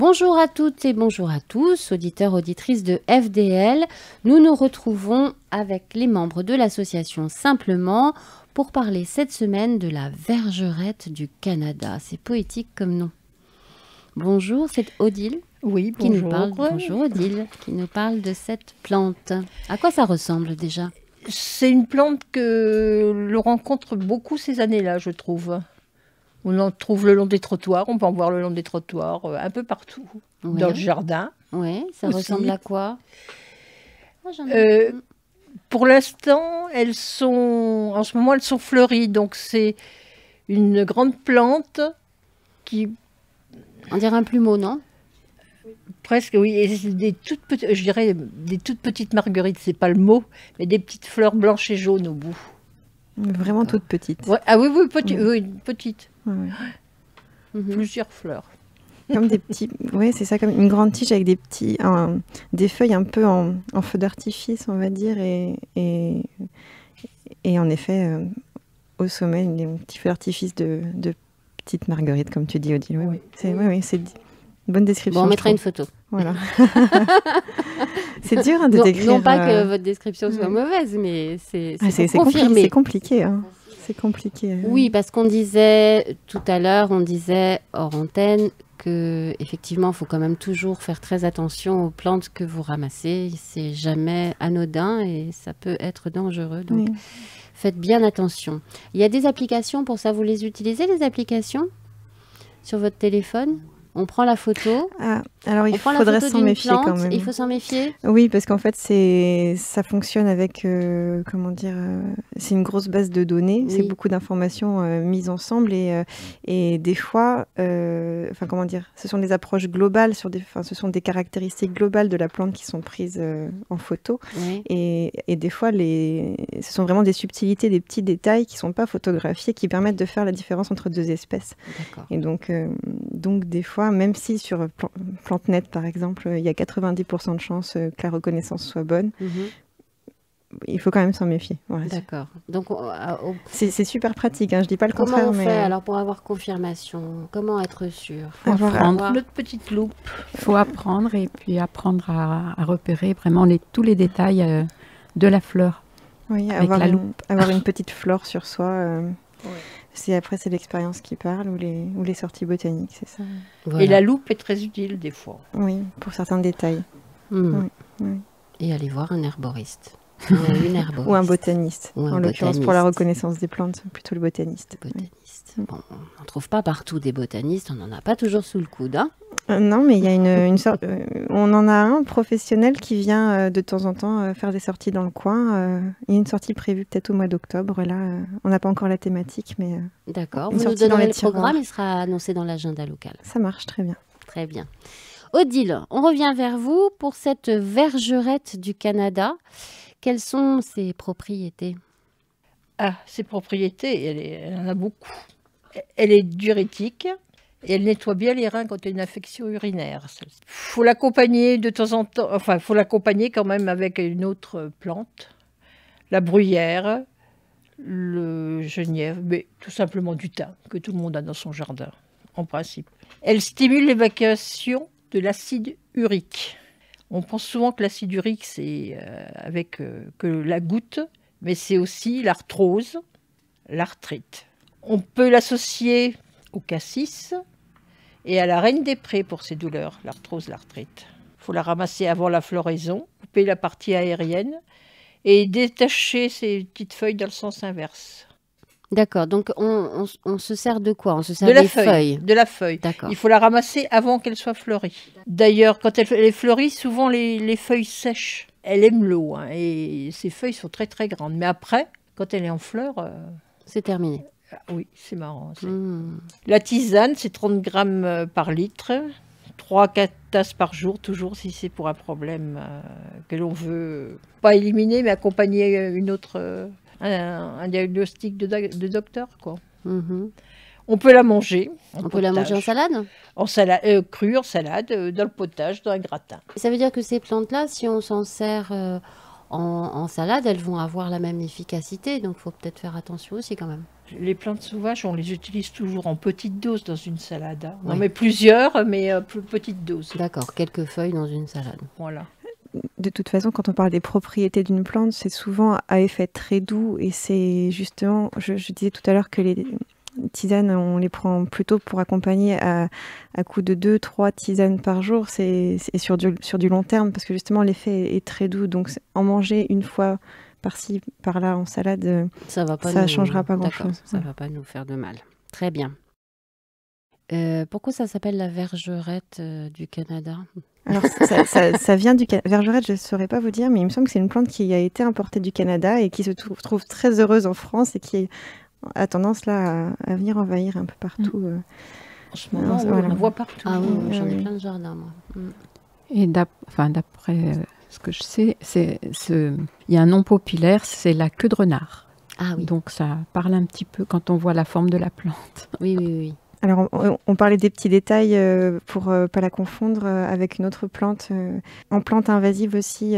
Bonjour à toutes et bonjour à tous, auditeurs, auditrices de FDL. Nous nous retrouvons avec les membres de l'association Simplement pour parler cette semaine de la vergerette du Canada. C'est poétique comme nom. Bonjour, c'est Odile. Oui, qui bonjour. nous parle, bonjour Odile, qui nous parle de cette plante. À quoi ça ressemble déjà? C'est une plante que l'on rencontre beaucoup ces années-là, je trouve. On en trouve le long des trottoirs, on peut en voir le long des trottoirs, un peu partout. Ouais. Dans le jardin. Oui, ça aussi. ressemble à quoi? Pour l'instant, en ce moment, elles sont fleuries. Donc c'est une grande plante qui... On dirait un plumeau, non? Presque, oui. Et c'est des toutes petites, je dirais des toutes petites marguerites, c'est pas le mot, mais des petites fleurs blanches et jaunes au bout. Vraiment toute petite. Ouais. Ah oui, oui, petite. Ouais. Plusieurs fleurs. Comme des petits... Oui, c'est ça, comme une grande tige avec des petits... des feuilles un peu en feu d'artifice, on va dire. Et en effet, au sommet, des petits feux d'artifice de petites marguerites, comme tu dis, Odile. Oui, c'est une bonne description. Bon, on mettra une photo. Voilà. C'est dur de décrire... Non pas que votre description soit mauvaise, mais c'est confirmé. C'est compliqué, hein. C'est compliqué. Oui, parce qu'on disait tout à l'heure, hors antenne, que effectivement, il faut quand même toujours faire très attention aux plantes que vous ramassez. C'est jamais anodin et ça peut être dangereux. Donc, faites bien attention. Il y a des applications pour ça. Vous les utilisez, les applications sur votre téléphone? On prend la photo. Alors, il faudrait s'en méfier quand même. Il faut s'en méfier. Oui, parce qu'en fait, ça fonctionne avec, c'est une grosse base de données. Oui. C'est beaucoup d'informations mises ensemble et des fois, ce sont des approches globales ce sont des caractéristiques globales de la plante qui sont prises en photo. Oui. Et des fois, ce sont vraiment des subtilités, des petits détails qui ne sont pas photographiés, qui permettent de faire la différence entre deux espèces. Et donc des fois, même si sur PlanteNet, par exemple, il y a 90% de chances que la reconnaissance soit bonne, il faut quand même s'en méfier. Voilà. D'accord. Donc, c'est super pratique, hein, je ne dis pas le contraire. Comment on fait alors pour avoir confirmation? Comment être sûr? Il faut prendre notre petite loupe. Il faut apprendre et puis apprendre à repérer vraiment tous les détails de la fleur. Oui, avoir une petite flore sur soi. Après, c'est l'expérience qui parle ou les sorties botaniques, c'est ça. Voilà. Et la loupe est très utile des fois. Oui, pour certains détails. Oui. Et aller voir un herboriste. Une herboriste. Ou un botaniste. En l'occurrence, pour la reconnaissance des plantes, plutôt le botaniste. Bon, on ne trouve pas partout des botanistes, on n'en a pas toujours sous le coude. Hein. Non, mais il y a une sorte... on en a un professionnel qui vient de temps en temps faire des sorties dans le coin. Il y a une sortie prévue peut-être au mois d'octobre. Là, on n'a pas encore la thématique, mais... D'accord, vous nous donnerez le programme, il sera annoncé dans l'agenda local. Ça marche très bien. Très bien. Odile, on revient vers vous pour cette vergerette du Canada. Quelles sont ses propriétés? Ses propriétés, elle en a beaucoup. Elle est diurétique et elle nettoie bien les reins quand il y a une infection urinaire. Il faut l'accompagner de temps en temps, il faut l'accompagner quand même avec une autre plante, la bruyère, le genièvre, mais tout simplement du thym que tout le monde a dans son jardin, en principe. Elle stimule l'évacuation de l'acide urique. On pense souvent que l'acide urique, c'est que la goutte, mais c'est aussi l'arthrose, l'arthrite. On peut l'associer au cassis et à la reine des prés pour ces douleurs, l'arthrose, l'arthrite. Il faut la ramasser avant la floraison, couper la partie aérienne et détacher ces petites feuilles dans le sens inverse. D'accord, donc on se sert de quoi? On se sert des feuilles. De la feuille. Il faut la ramasser avant qu'elle soit fleurie. D'ailleurs, quand elle est fleurie, souvent les feuilles sèchent. Elle aime l'eau et ses feuilles sont très très grandes. Mais après, quand elle est en fleur... c'est terminé. Oui, c'est marrant. La tisane, c'est 30 grammes par litre. 3-4 tasses par jour, toujours si c'est pour un problème que l'on veut pas éliminer, mais accompagner un diagnostic de docteur, quoi. On peut la manger. On peut la manger en salade? En salade, crue, en salade, dans le potage, dans un gratin. Ça veut dire que ces plantes-là, si on s'en sert en salade, elles vont avoir la même efficacité. Donc, il faut peut-être faire attention aussi quand même. Les plantes sauvages, on les utilise toujours en petite dose dans une salade, hein. On en Ouais. met plusieurs, mais plus petite dose. D'accord, quelques feuilles dans une salade. Voilà. De toute façon, quand on parle des propriétés d'une plante, c'est souvent à effet très doux. Et c'est justement, je disais tout à l'heure que les tisanes, on les prend plutôt pour accompagner à coup de 2-3 tisanes par jour. C'est sur du long terme, parce que justement, l'effet est très doux. Donc, en manger une fois par-ci, par-là, en salade, Ça va pas ça nous... changera pas D'accord, grand-chose. ça va pas nous faire de mal. Très bien. Pourquoi ça s'appelle la vergerette du Canada? Alors, ça vient du vergerette, je ne saurais pas vous dire, mais il me semble que c'est une plante qui a été importée du Canada et qui se trouve très heureuse en France et qui a tendance là à venir envahir un peu partout. En ce moment, oui, voilà. on en voit partout. Ah oui, Oui, j'en ai oui. plein de jardins, moi. Et d'après ce que je sais, il y a un nom populaire, c'est la queue de renard. Ah oui, Donc ça parle un petit peu quand on voit la forme de la plante. oui, oui, oui. Alors, on parlait des petits détails pour pas la confondre avec une autre plante. En plante invasive aussi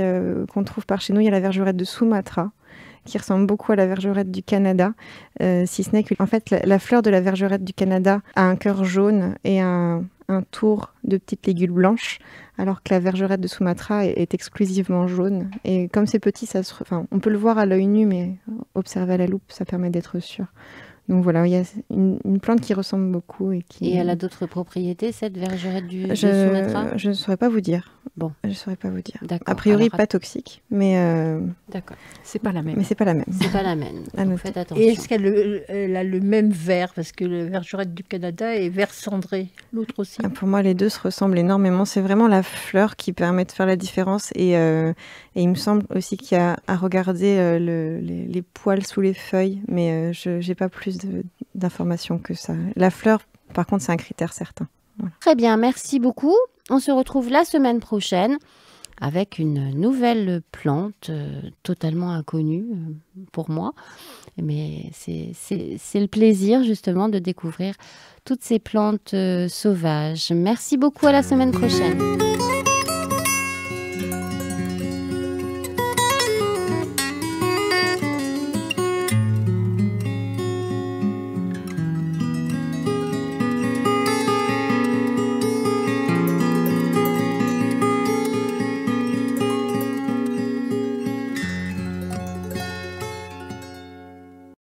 qu'on trouve par chez nous, il y a la vergerette de Sumatra qui ressemble beaucoup à la vergerette du Canada, si ce n'est que en fait, la fleur de la vergerette du Canada a un cœur jaune et un tour de petites ligules blanches, alors que la vergerette de Sumatra est exclusivement jaune. Et comme c'est petit, on peut le voir à l'œil nu, mais observer à la loupe, ça permet d'être sûr. Donc voilà, il y a une plante qui ressemble beaucoup et qui... Et elle a d'autres propriétés, cette vergerette de Sumatra? Je ne saurais pas vous dire. Bon. Je ne saurais pas vous dire. D'accord. A priori, Alors, pas toxique, mais d'accord. C'est pas la même. c'est pas la même. C'est pas la même. À Donc noter. faites attention. Et est-ce qu'elle a le même vert? Parce que le vergerette du Canada est vert cendré. L'autre aussi. Pour moi, les deux se ressemblent énormément. C'est vraiment la fleur qui permet de faire la différence. Et il me semble aussi qu'il y a à regarder les poils sous les feuilles, mais je n'ai pas plus d'informations que ça. La fleur, par contre, c'est un critère certain. Voilà. Très bien, merci beaucoup. On se retrouve la semaine prochaine avec une nouvelle plante totalement inconnue pour moi. Mais c'est le plaisir justement de découvrir toutes ces plantes sauvages. Merci beaucoup, à la semaine prochaine.